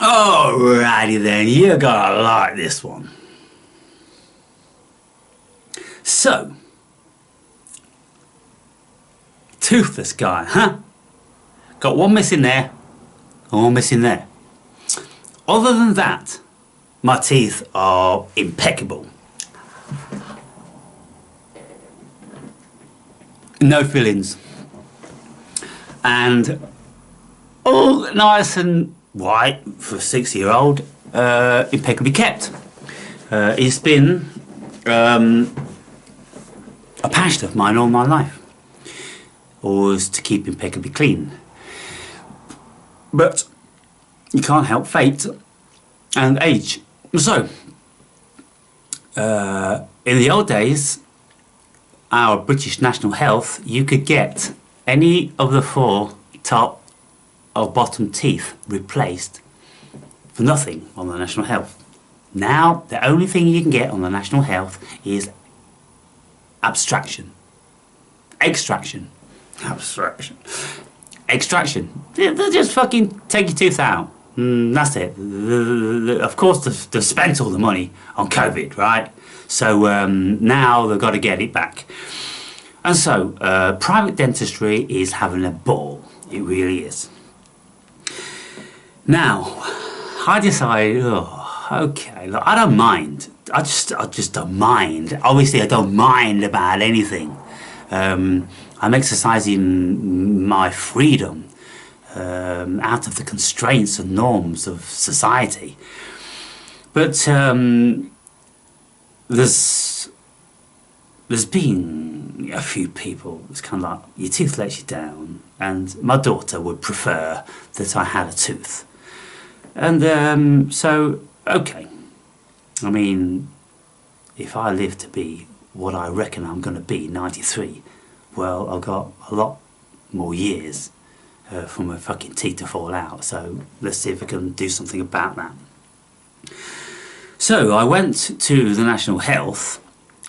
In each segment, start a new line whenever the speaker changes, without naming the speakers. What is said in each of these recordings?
Alrighty then, you're gonna like this one. So, toothless guy, huh? Got one missing there, and one missing there. Other than that, my teeth are impeccable. No fillings. And all nice and white for a 6-year-old, impeccably kept. It's been a passion of mine all my life, always to keep impeccably clean. But you can't help fate and age. So, in the old days, our British National Health, you could get any of the 4 top or bottom teeth replaced for nothing on the National Health. Now, the only thing you can get on the National Health is extraction. Extraction. They'll just fucking take your tooth out. That's it. Of course, they've spent all the money on COVID, right? So now they've got to get it back. And so, private dentistry is having a ball. It really is. Now, I decided, okay, look, I don't mind. I just don't mind. Obviously, I don't mind about anything. I'm exercising my freedom out of the constraints and norms of society. But there's been a few people, it's kind of like, your tooth lets you down, and my daughter would prefer that I had a tooth. And so, okay, I mean, if I live to be what I reckon I'm going to be, 93, well, I've got a lot more years for my fucking teeth to fall out, so let's see if I can do something about that. So I went to the National Health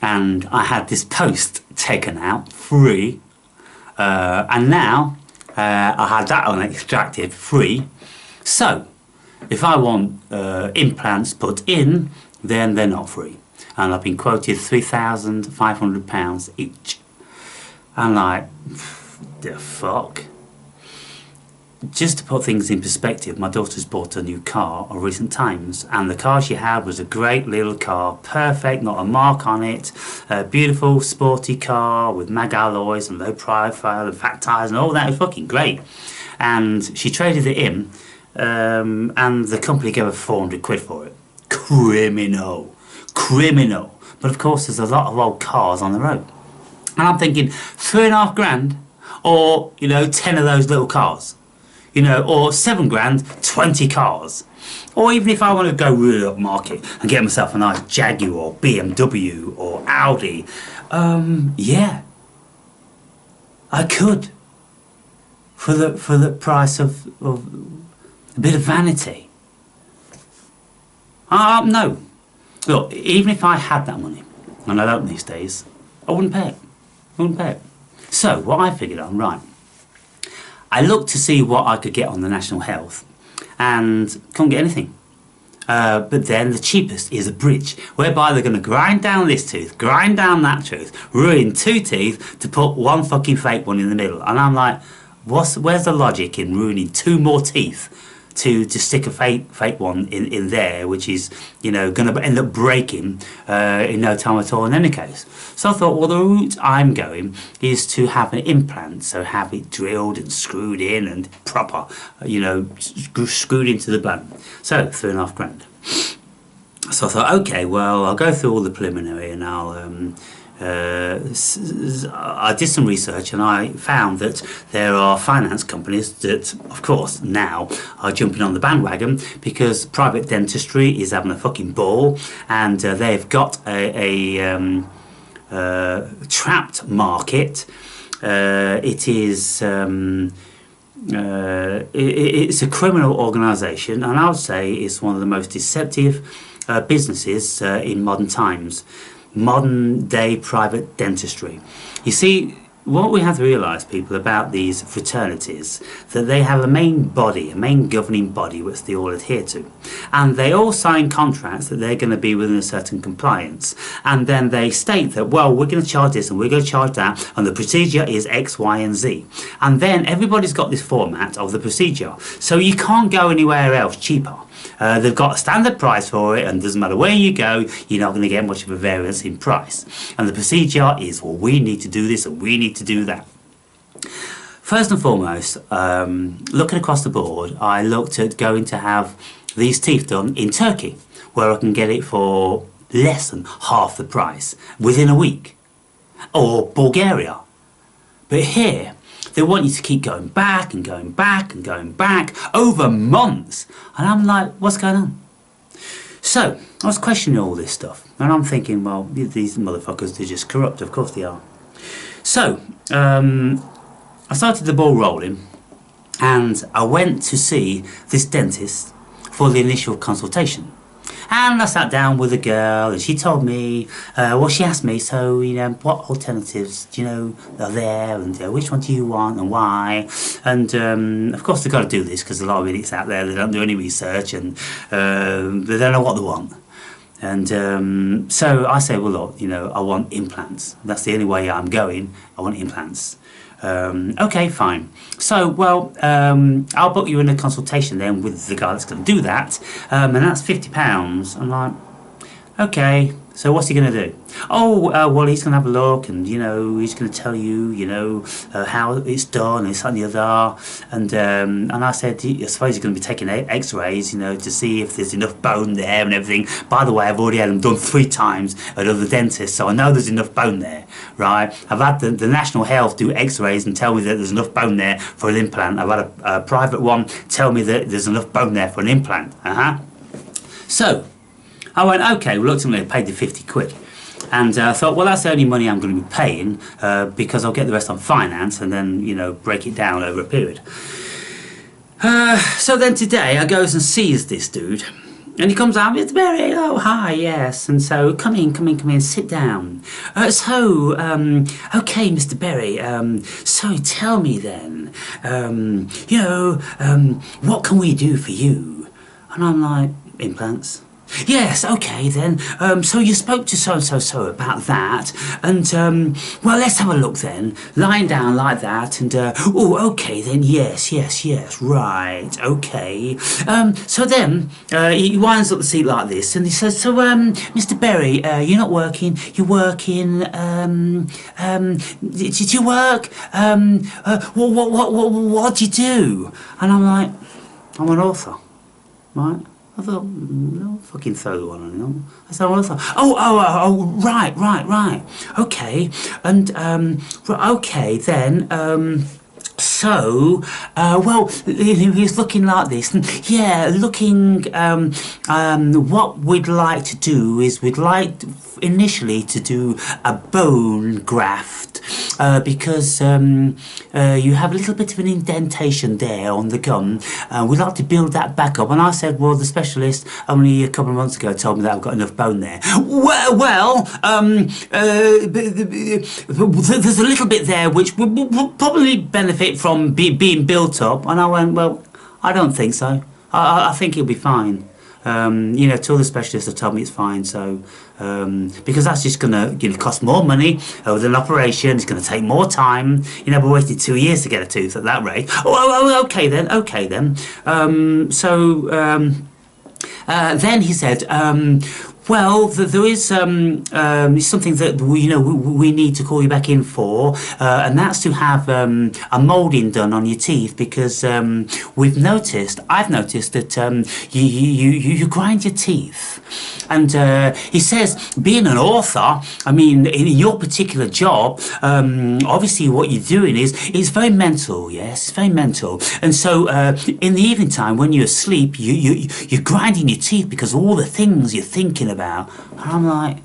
and I had this post taken out free, and now I had that one extracted free. So if I want implants put in, then they're not free, and I've been quoted £3,500 each. I'm like, the fuck? Just to put things in perspective, my daughter's bought a new car of recent times, and the car she had was a great little car, perfect, not a mark on it, a beautiful sporty car with mag alloys and low profile and fat tyres and all that. It was fucking great. And she traded it in, and the company gave her 400 quid for it. Criminal. But of course there's a lot of old cars on the road, and I'm thinking 3.5 grand, or 10 of those little cars, or 7 grand, 20 cars. Or even if I want to go really upmarket and get myself a nice Jaguar or BMW or Audi, yeah, I could, for the price of a bit of vanity. No, look, even if I had that money, and I don't these days, I wouldn't pay it. So what I figured on, right, I looked to see what I could get on the National Health, and couldn't get anything. But then the cheapest is a bridge, whereby they're going to grind down this tooth, grind down that tooth, ruin 2 teeth to put 1 fucking fake one in the middle. And I'm like, where's the logic in ruining 2 more teeth to stick a fake one in there, which is going to end up breaking in no time at all in any case. So I thought, well, the route I'm going is to have an implant, so have it drilled and screwed in and proper, screwed into the bone. So 3.5 grand. So I thought, okay, well, I'll go through all the preliminary, and I did some research, and I found that there are finance companies that, of course, now are jumping on the bandwagon, because private dentistry is having a fucking ball, and they've got a trapped market. It is it's a criminal organisation, and I would say it's one of the most deceptive businesses in modern times. Modern day private dentistry. You see, what we have to realise, people, about these fraternities, that they have a main body, a main governing body which they all adhere to. And they all sign contracts that they're going to be within a certain compliance. And then they state that, well, we're going to charge this and we're going to charge that, and the procedure is X, Y, and Z. And then everybody's got this format of the procedure. So you can't go anywhere else cheaper. They've got a standard price for it, and doesn't matter where you go, you're not going to get much of a variance in price. And the procedure is, well, we need to do this and we need to do that. First and foremost, looking across the board, I looked at going to have these teeth done in Turkey, where I can get it for less than half the price within a week, or Bulgaria. But here, they want you to keep going back and going back and going back over months. And I'm like, what's going on? So, I was questioning all this stuff. And I'm thinking, well, these motherfuckers, they're just corrupt. Of course they are. So, I started the ball rolling. And I went to see this dentist for the initial consultation. And I sat down with a girl, and she told me, well, she asked me, so, you know, what alternatives, do you know, are there, and which one do you want, and why? And, of course, they've got to do this, because a lot of idiots out there, they don't do any research, and they don't know what they want. And so I said, well, look, you know, I want implants. That's the only way I'm going. I want implants. Okay, fine. So, well, I'll book you in a consultation then with the guy that's going to do that, and that's £50. I'm like, okay, so what's he going to do? Oh, well, he's going to have a look, and, you know, he's going to tell you, you know, how it's done, and it's on the other, and I said, I suppose he's going to be taking x-rays, you know, to see if there's enough bone there and everything. By the way, I've already had them done 3 times at other dentists, so I know there's enough bone there, right? I've had the National Health do x-rays and tell me that there's enough bone there for an implant. I've had a private one tell me that there's enough bone there for an implant. So, I went, okay, reluctantly I paid the 50 quid. And I thought, well, that's the only money I'm going to be paying, because I'll get the rest on finance and then, you know, break it down over a period. So then today I goes and sees this dude, and he comes out, Mr. Berry, oh, hi, yes, and so, come in, sit down. Okay, Mr. Berry, so tell me then, you know, what can we do for you? And I'm like, implants. Yes, okay then, so you spoke to so-and-so about that, and, well, let's have a look then, lying down like that, and, oh, okay then, yes, right, okay, so then, he winds up the seat like this, and he says, so, Mr. Berry, you're not working, you're working, did you work, what do you do? And I'm like, I'm an author, right? I thought, no, fucking throw one on him. I said, right. Okay, and okay then. So, well, he was looking like this, and yeah, looking. What we'd like to do is we'd like initially to do a bone graft, because you have a little bit of an indentation there on the gum. We'd like to build that back up. And I said, well, the specialist only a couple of months ago told me that I've got enough bone there. Well, there's a little bit there which would probably benefit from being built up. And I went, well, I don't think so. I think it'll be fine. You know, till the specialists have told me it's fine, so because that's just going to cost more money with an operation. It's going to take more time. You know, we wasted 2 years to get a tooth at that rate. Oh, okay then. Then he said, well, there is something that we need to call you back in for, and that's to have a moulding done on your teeth, because I've noticed that you grind your teeth, and he says, being an author, I mean, in your particular job, obviously what you're doing is very mental, yes, very mental, and so in the evening time when you're asleep, you're grinding your teeth because of all the things you're thinking about. And I'm like,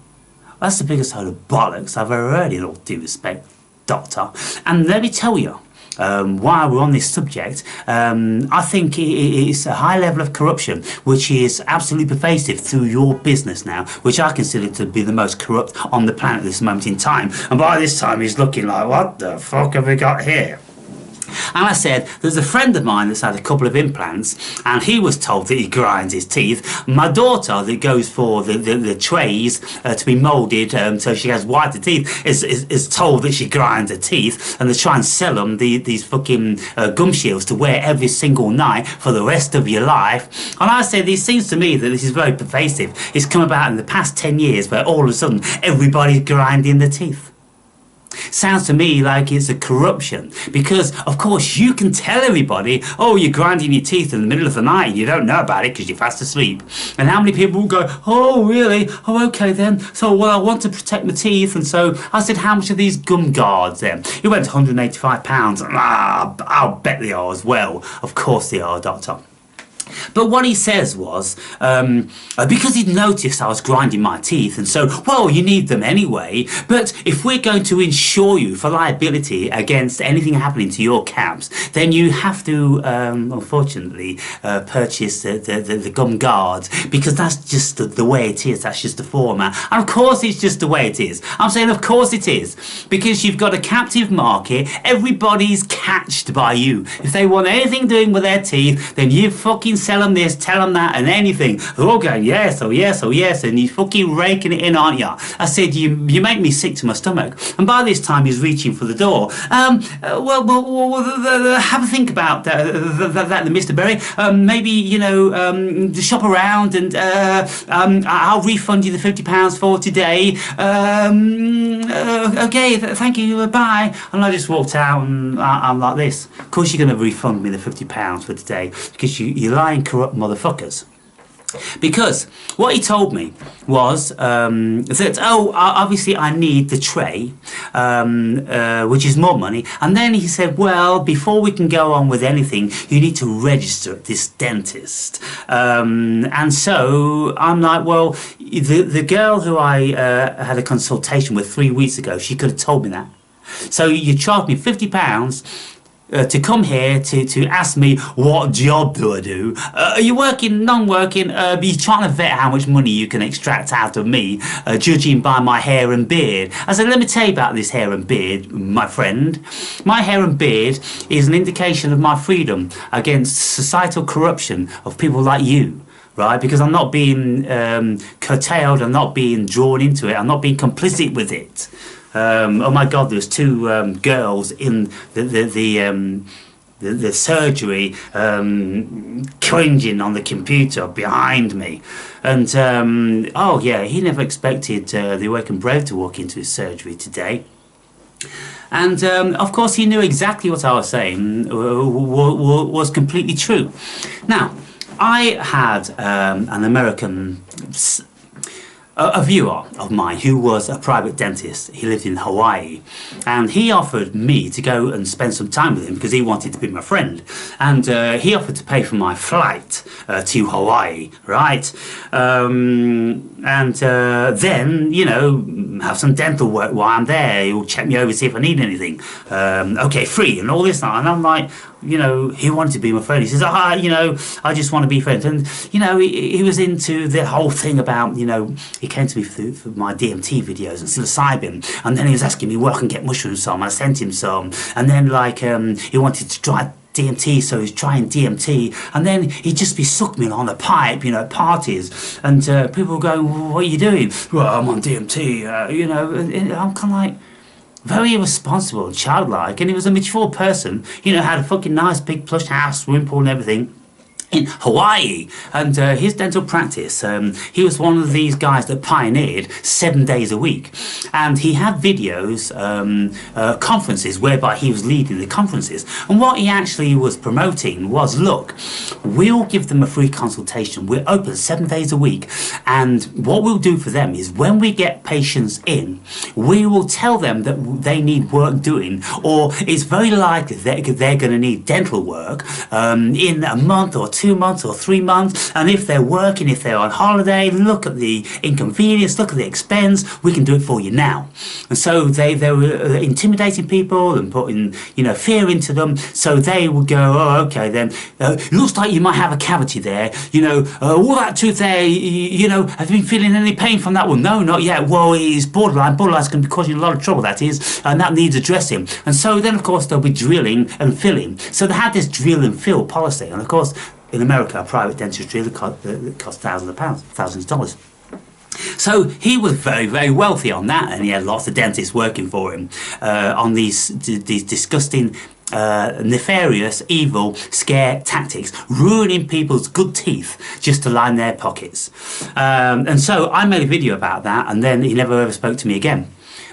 that's the biggest load of bollocks I've ever heard, in all due respect, doctor. And let me tell you, while we're on this subject, I think it's a high level of corruption which is absolutely pervasive through your business now, which I consider to be the most corrupt on the planet at this moment in time. And by this time he's looking like, what the fuck have we got here? And I said, there's a friend of mine that's had a couple of implants and he was told that he grinds his teeth. My daughter that goes for the trays to be moulded so she has whiter teeth is told that she grinds her teeth, and they try and sell them these fucking gum shields to wear every single night for the rest of your life. And I said, it seems to me that this is very pervasive. It's come about in the past 10 years where all of a sudden everybody's grinding their teeth. Sounds to me like it's a corruption, because of course you can tell everybody, oh, you're grinding your teeth in the middle of the night and you don't know about it because you're fast asleep. And how many people will go, oh really, oh okay then, so well I want to protect my teeth. And so I said, how much are these gum guards then? It went £185. I'll bet they are as well. Of course they are, doctor. But what he says was, because he'd noticed I was grinding my teeth, and so, well, you need them anyway, but if we're going to insure you for liability against anything happening to your caps, then you have to, unfortunately, purchase the gum guards, because that's just the way it is, that's just the format. And of course it's just the way it is. I'm saying of course it is, because you've got a captive market, everybody's catched by you. If they want anything doing with their teeth, then you fucking sell them this, tell them that, and anything. They're all going, yes, oh yes, oh yes, and you're fucking raking it in, aren't you? I said, you make me sick to my stomach. And by this time he's reaching for the door. Well, have a think about that, Mr. Berry. Maybe, you know, shop around and I'll refund you the £50 for today. Okay, thank you, bye. And I just walked out and I'm like this. Of course you're going to refund me the £50 for today, because you lying corrupt motherfuckers. Because what he told me was that, oh, obviously I need the tray, which is more money. And then he said, well, before we can go on with anything, you need to register at this dentist. And so I'm like, well, the girl who I had a consultation with 3 weeks ago, she could have told me that. So you charge me £50 to come here to ask me what job do I do. Are you working, non-working? You're trying to vet how much money you can extract out of me, judging by my hair and beard. I said, let me tell you about this hair and beard, my friend. My hair and beard is an indication of my freedom against societal corruption of people like you. Right, because I'm not being curtailed, I'm not being drawn into it, I'm not being complicit with it. Oh my God, there's two girls in the surgery cringing on the computer behind me. And oh yeah, he never expected the Awakened Brave to walk into his surgery today. And of course he knew exactly what I was saying was completely true. Now, I had an American, a viewer of mine who was a private dentist. He lived in Hawaii, and he offered me to go and spend some time with him because he wanted to be my friend. And he offered to pay for my flight to Hawaii, right? And then, you know, have some dental work while I'm there. He'll check me over, see if I need anything. Okay, free and all this. And I'm like, you know, he wanted to be my friend. He says, you know, I just want to be friends. And, you know, he was into the whole thing about, you know, he came to me for my DMT videos and psilocybin. And then he was asking me where I can get mushrooms from. I sent him some. And then, like, he wanted to try DMT, so he's trying DMT, and then he'd just be sucking me on the pipe, you know, at parties, and people were going, well, what are you doing? Well, I'm on DMT, you know, and I'm kind of like, very irresponsible and childlike, and he was a mature person, you know, had a fucking nice big plush house, swimming pool and everything, in Hawaii. And his dental practice, he was one of these guys that pioneered 7 days a week, and he had videos, conferences whereby he was leading the conferences, and what he actually was promoting was, look, we'll give them a free consultation, we're open 7 days a week, and what we'll do for them is when we get patients in, we will tell them that they need work doing, or it's very likely they're going to need dental work in a month or 2 2 months or 3 months, and if they're working, if they're on holiday, look at the inconvenience, look at the expense, we can do it for you now. And so they were intimidating people and putting, you know, fear into them, so they would go, oh, okay then, it looks like you might have a cavity there, you know, all that tooth there, you know, have you been feeling any pain from that one? No, not yet. Well, it's borderline's going to be causing a lot of trouble, that is, and that needs addressing. And so then, of course, they'll be drilling and filling. So they had this drill and fill policy, and of course, in America, private dentistry cost thousands of pounds, thousands of dollars. So he was very, very wealthy on that, and he had lots of dentists working for him on these disgusting, nefarious, evil scare tactics, ruining people's good teeth just to line their pockets. And so I made a video about that, and then he never ever spoke to me again.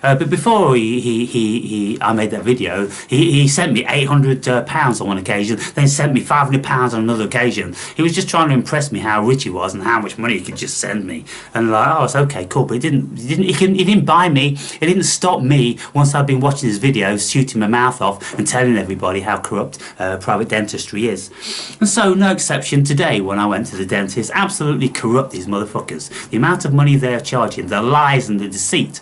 But before I made that video, he sent me £800 on one occasion, then sent me £500 on another occasion. He was just trying to impress me how rich he was and how much money he could just send me. And like, oh, it's okay, cool. But he didn't buy me. It didn't stop me once I'd been watching his videos, shooting my mouth off and telling everybody how corrupt private dentistry is. And so, no exception today when I went to the dentist. Absolutely corrupt, these motherfuckers. The amount of money they're charging, the lies and the deceit.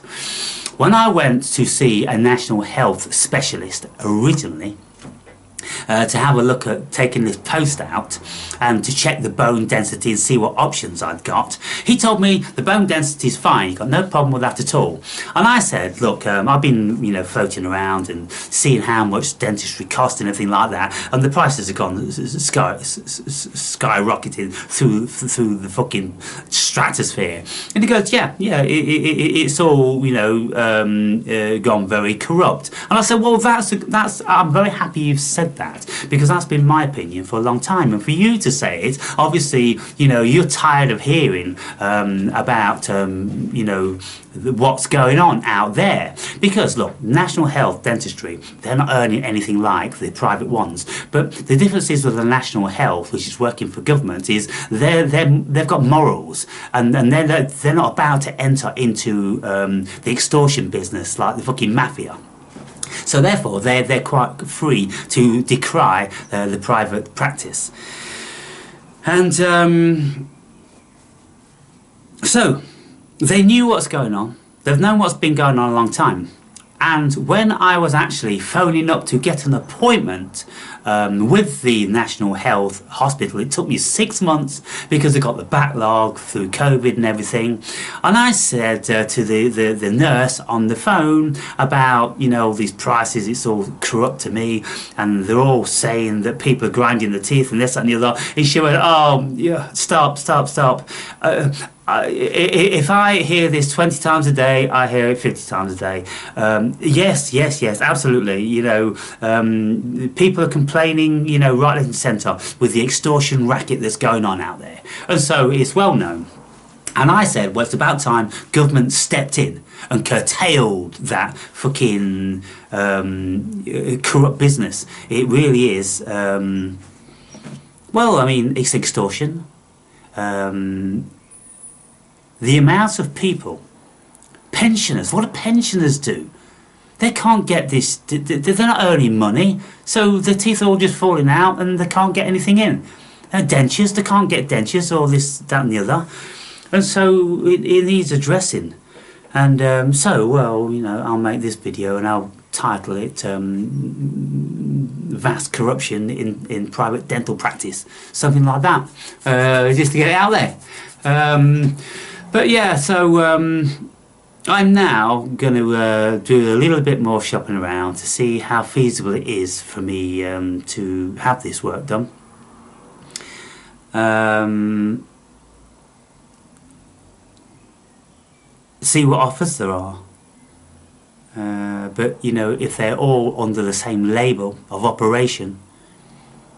When I went to see a national health specialist originally, to have a look at taking this post out and to check the bone density and see what options I'd got, he told me the bone density is fine, you've got no problem with that at all. And I said, look, I've been, you know, floating around and seeing how much dentistry costs and everything like that, and the prices have gone skyrocketing through the fucking stratosphere. And he goes, yeah, it's all, you know, gone very corrupt. And I said, well, that's I'm very happy you've said that, because that's been my opinion for a long time. And for you to say it, obviously, you know, you're tired of hearing about, you know, what's going on out there. Because look, national health dentistry, they're not earning anything like the private ones. But the difference is with the national health, which is working for government, is they've got morals, and they're not about to enter into the extortion business like the fucking mafia. So therefore, they're quite free to decry the private practice. And so they knew what's going on. They've known what's been going on a long time. And when I was actually phoning up to get an appointment with the National Health Hospital, it took me 6 months because I got the backlog through COVID and everything. And I said to the nurse on the phone about, you know, these prices, it's all corrupt to me, and they're all saying that people are grinding the teeth and this, that and the other. And she went, oh, yeah, stop. If I hear this 20 times a day, I hear it 50 times a day. Yes, absolutely. You know, people are complaining, you know, right, left and centre with the extortion racket that's going on out there. And so it's well known. And I said, well, it's about time government stepped in and curtailed that fucking corrupt business. It really is. Well, I mean, it's extortion. The amount of people, pensioners, what do pensioners do? They can't get this, they're not earning money, so the teeth are all just falling out and they can't get anything in. Dentures, they can't get dentures or this, that and the other. And so it needs addressing. And so, well, you know, I'll make this video and I'll title it Vast Corruption in Private Dental Practice, something like that, just to get it out there. But yeah, so I'm now going to do a little bit more shopping around to see how feasible it is for me to have this work done. See what offers there are. But, you know, if they're all under the same label of operation,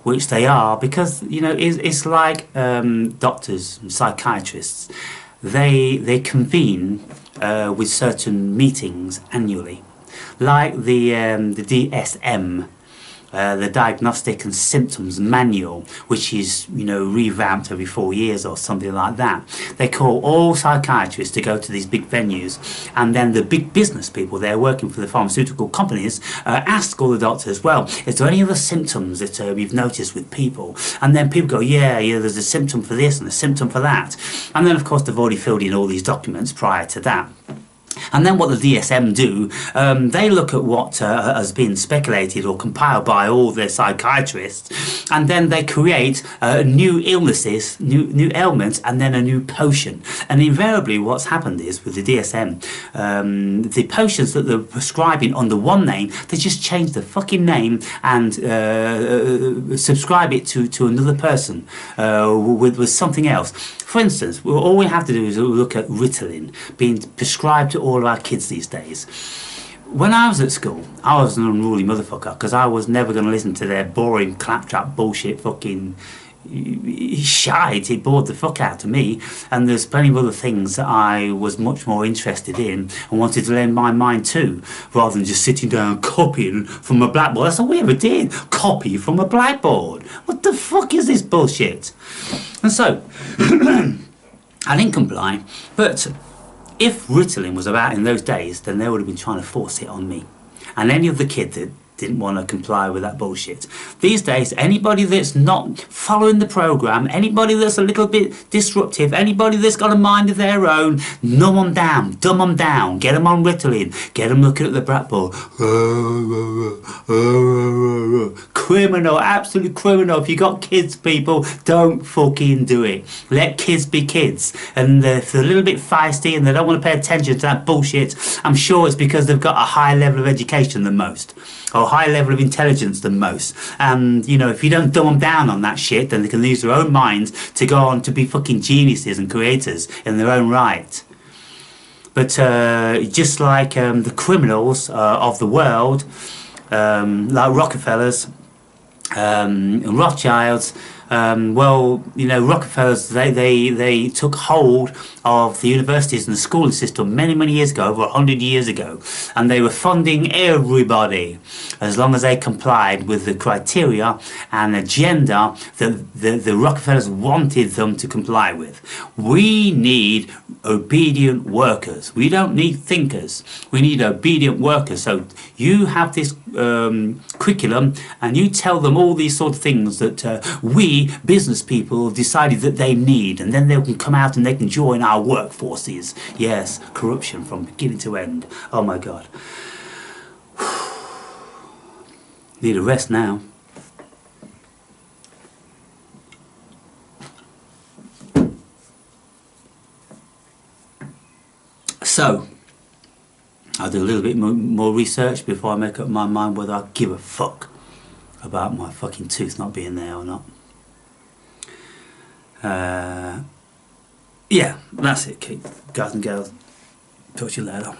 which they are, because, you know, it's like doctors and psychiatrists. They convene with certain meetings annually, like the DSM, the Diagnostic and Symptoms Manual, which is, you know, revamped every 4 years or something like that. They call all psychiatrists to go to these big venues, and then the big business people there working for the pharmaceutical companies ask all the doctors, well, is there any other symptoms that you've noticed with people? And then people go, yeah, there's a symptom for this and a symptom for that. And then, of course, they've already filled in all these documents prior to that. And then what the DSM do, they look at what has been speculated or compiled by all their psychiatrists, and then they create new illnesses, new ailments, and then a new potion. And invariably what's happened is, with the DSM, the potions that they're prescribing under one name, they just change the fucking name and subscribe it to another person with something else. For instance, all we have to do is look at Ritalin being prescribed to all of our kids these days. When I was at school, I was an unruly motherfucker because I was never going to listen to their boring claptrap bullshit fucking shite. It bored the fuck out of me, and there's plenty of other things that I was much more interested in and wanted to lend my mind to, rather than just sitting down copying from a blackboard. That's all we ever did, copy from a blackboard. What the fuck is this bullshit? And so I didn't comply, but if Ritalin was about in those days, then they would have been trying to force it on me and any other kid that didn't want to comply with that bullshit. These days, anybody that's not following the program, anybody that's a little bit disruptive, anybody that's got a mind of their own, numb them down, dumb them down, get them on Ritalin, get them looking at the blackboard. Criminal, absolute criminal. If you got kids, people, don't fucking do it. Let kids be kids. And if they're a little bit feisty and they don't want to pay attention to that bullshit, I'm sure it's because they've got a higher level of education than most, or a higher level of intelligence than most. And, you know, if you don't dumb them down on that shit, then they can lose their own minds to go on to be fucking geniuses and creators in their own right. But just like the criminals of the world, like Rockefellers, Rothschilds, well, you know, Rockefellers, they took hold of the universities and the schooling system many years ago, over 100 years ago, and they were funding everybody as long as they complied with the criteria and agenda that the Rockefellers wanted them to comply with. We need obedient workers. We don't need thinkers. We need obedient workers. So you have this curriculum and you tell them all these sort of things that we business people have decided that they need, and then they can come out and they can join our workforces. Yes, corruption from beginning to end. Oh my God. Need a rest now. So I'll do a little bit more research before I make up my mind whether I give a fuck about my fucking tooth not being there or not. Yeah, that's it, guys and girls. Talk to you later.